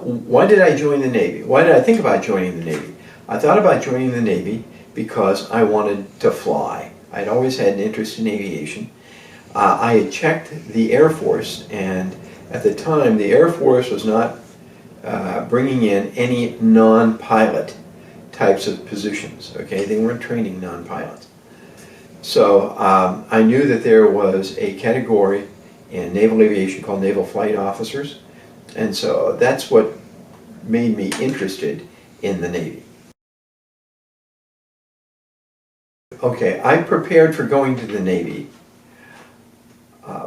why did I join the Navy? Why did I think about joining the Navy? I thought about joining the Navy because I wanted to fly. I'd always had an interest in aviation. I had checked the Air Force, and at the time the Air Force was not bringing in any non-pilot types of positions. Okay, they weren't training non-pilots. So I knew that there was a category in naval aviation called naval flight officers, and so that's what made me interested in the Navy. Okay, I prepared for going to the Navy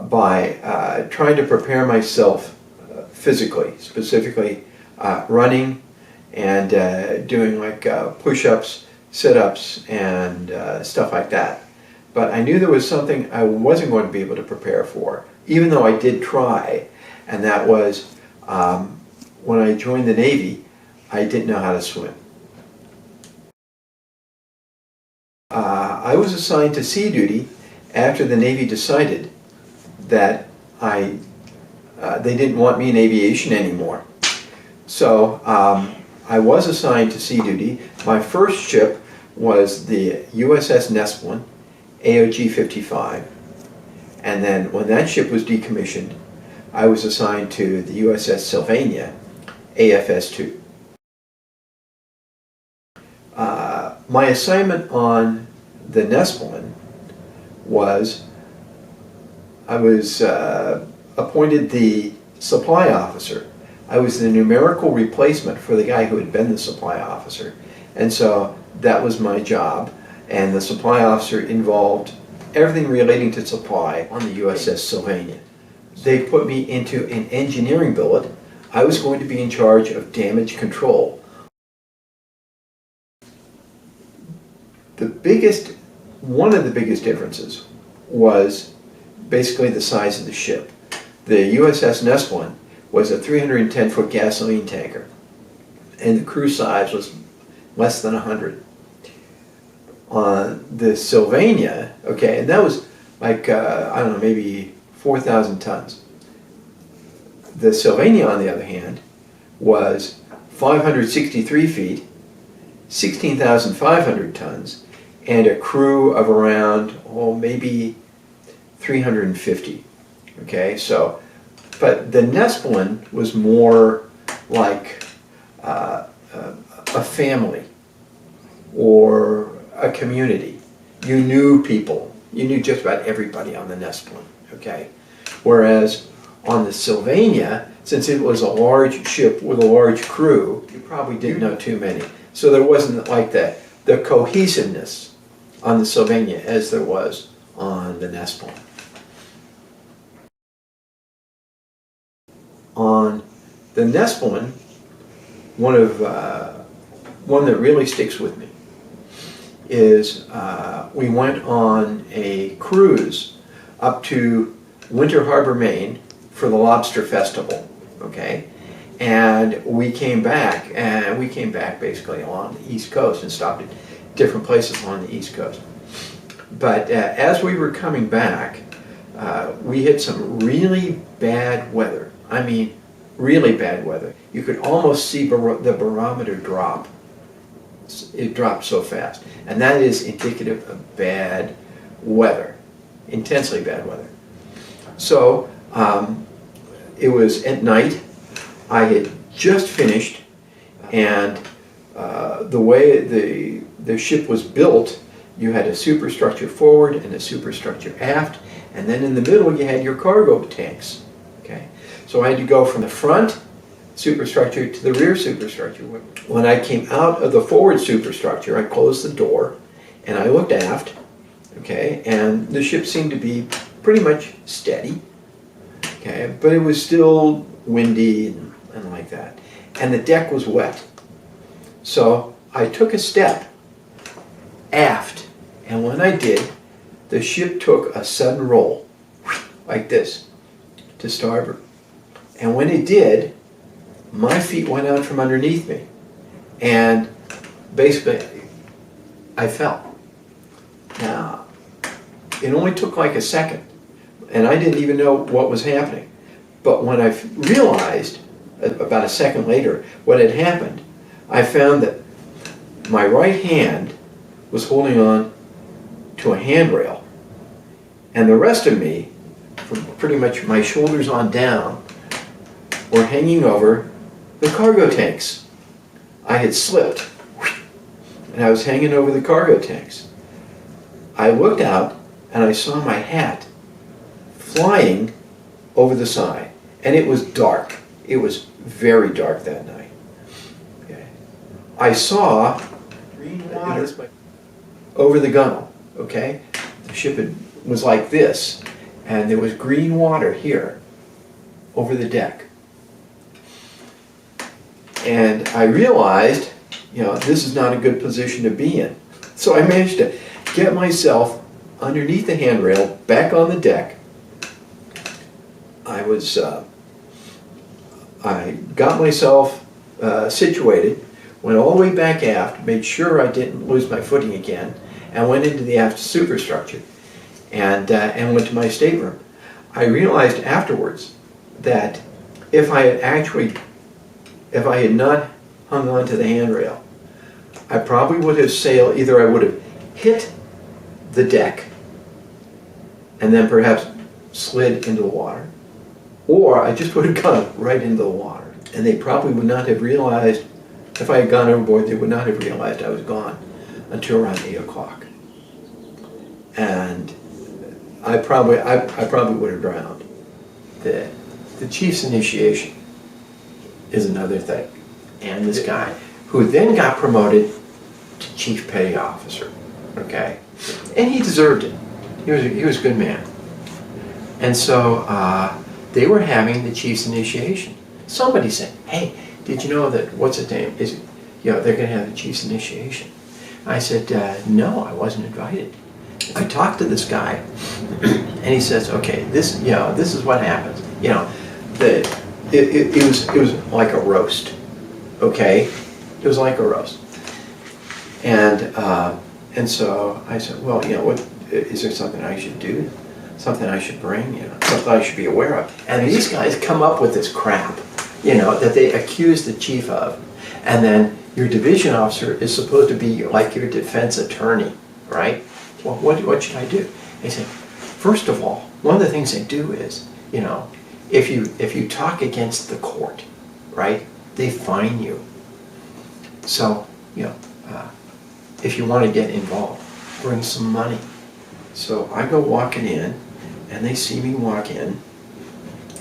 by trying to prepare myself physically, specifically running and doing like push-ups, sit-ups, and stuff like that. But I knew there was something I wasn't going to be able to prepare for, even though I did try, and that was when I joined the Navy, I didn't know how to swim. I was assigned to sea duty after the Navy decided that they didn't want me in aviation anymore. So I was assigned to sea duty. My first ship was the USS Nespelin, AOG 55. And then when that ship was decommissioned, I was assigned to the USS Sylvania, AFS 2. My assignment on the Nespelin was, I was appointed the supply officer. I was the numerical replacement for the guy who had been the supply officer. And so that was my job. And the supply officer involved everything relating to supply on the USS Sylvania. They put me into an engineering billet. I was going to be in charge of damage control. One of the biggest differences was basically the size of the ship. The USS Nespelin was a 310-foot gasoline tanker, and the crew size was less than 100. On the Sylvania, okay, and that was like, I don't know, maybe 4,000 tons. The Sylvania, on the other hand, was 563 feet, 16,500 tons, and a crew of around, oh, maybe 350. Okay, so, but the Nespelin was more like a family or a community. You knew people. You knew just about everybody on the Nespelin, okay? Whereas on the Sylvania, since it was a large ship with a large crew, you probably didn't know too many. So there wasn't like the cohesiveness on the Sylvania as there was on the Nespelin. On the Nespelin, one that really sticks with me is we went on a cruise up to Winter Harbor, Maine for the Lobster Festival, okay? And we came back basically along the East Coast and stopped at different places along the East Coast. But as we were coming back, we hit some really bad weather. I mean, really bad weather. You could almost see the barometer drop. It dropped so fast. And that is indicative of bad weather, intensely bad weather. So it was at night. I had just finished, and the way the ship was built, you had a superstructure forward and a superstructure aft, and then in the middle you had your cargo tanks. Okay, so I had to go from the front superstructure to the rear superstructure. When I came out of the forward superstructure, I closed the door and I looked aft. Okay, and the ship seemed to be pretty much steady. Okay, but it was still windy and like that, and the deck was wet. So I took a step aft, and when I did, the ship took a sudden roll, like this, to starboard. And when it did, my feet went out from underneath me, and basically I fell. Now, it only took like a second, and I didn't even know what was happening. But when I realized about a second later, what had happened, I found that my right hand was holding on to a handrail, and the rest of me, from pretty much my shoulders on down, were hanging over the cargo tanks. I had slipped, and I was hanging over the cargo tanks. I looked out, and I saw my hat flying over the side, and it was dark. It was very dark that night. Okay. I saw green water over the gunnel. Okay, the ship was like this, and there was green water here over the deck. And I realized, this is not a good position to be in. So I managed to get myself underneath the handrail, back on the deck. I got myself situated, went all the way back aft, made sure I didn't lose my footing again, and went into the aft superstructure and went to my stateroom. I realized afterwards that if I had not hung on to the handrail, I probably would have sailed, either I would have hit the deck and then perhaps slid into the water, or I just would have gone right into the water. And they probably would not have realized, if I had gone overboard, they would not have realized I was gone until around 8 o'clock. And I probably would have drowned. The chief's initiation is another thing. And this guy, who then got promoted to chief petty officer, okay? And he deserved it. He was a good man. And so they were having the chief's initiation. Somebody said, hey, did you know that, what's his name, they're going to have the chief's initiation? I said, no, I wasn't invited. I talked to this guy, and he says, okay, this is what happens. It was like a roast, okay? It was like a roast. And so I said, well, what is there something I should do? Something I should bring, something I should be aware of. And these guys come up with this crap, that they accuse the chief of. And then your division officer is supposed to be like your defense attorney, right? Well, what should I do? They say, first of all, one of the things they do is, if you talk against the court, right, they fine you. So, if you want to get involved, bring some money. So I go walking in, and they see me walk in,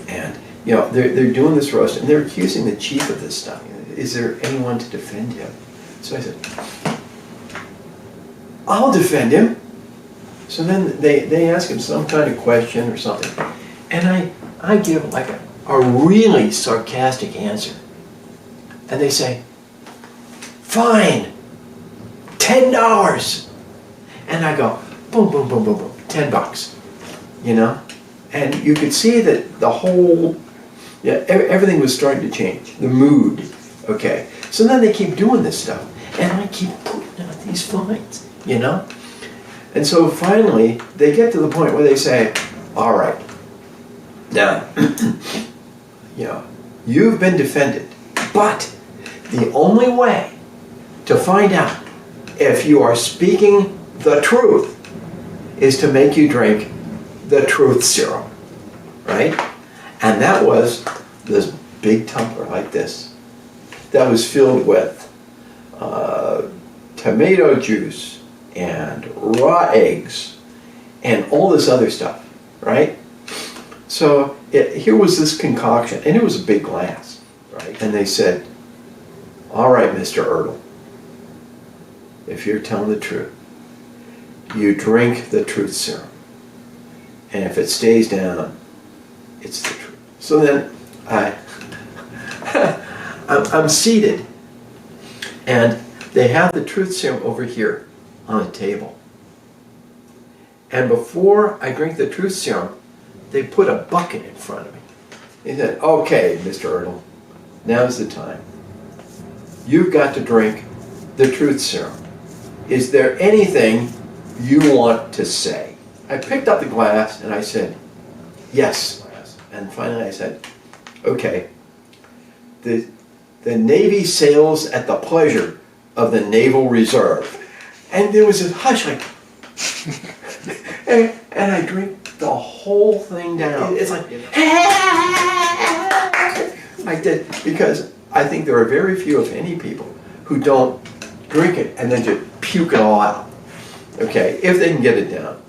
and they're doing this roast, and they're accusing the chief of this stuff. Is there anyone to defend him? So I said, I'll defend him. So then they ask him some kind of question or something, and I give like a really sarcastic answer, and they say, fine, $10. And I go, boom, boom, boom, boom, boom, $10, And you could see that the whole, everything was starting to change, the mood, okay? So then they keep doing this stuff, and I keep putting out these fines, And so finally, they get to the point where they say, all right, now, you've been defended, but the only way to find out if you are speaking the truth is to make you drink the truth serum, right? And that was this big tumbler like this that was filled with tomato juice and raw eggs and all this other stuff, right? So here was this concoction, and it was a big glass, right? And they said, all right, Mr. Oertel, if you're telling the truth, you drink the truth serum. And if it stays down, it's the truth. So then I'm seated, and they have the truth serum over here on the table. And before I drink the truth serum, they put a bucket in front of me. They said, okay, Mr. Oertel, now's the time. You've got to drink the truth serum. Is there anything you want to say? I picked up the glass and I said, yes. And finally I said, okay, the Navy sails at the pleasure of the Naval Reserve. And there was a hush, like, and I drink the whole thing down. It's like, I did, because I think there are very few, if any, people who don't drink it and then just puke it all out. Okay, if they can get it down.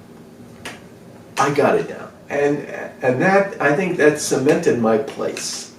I got it down. And that, I think that cemented my place.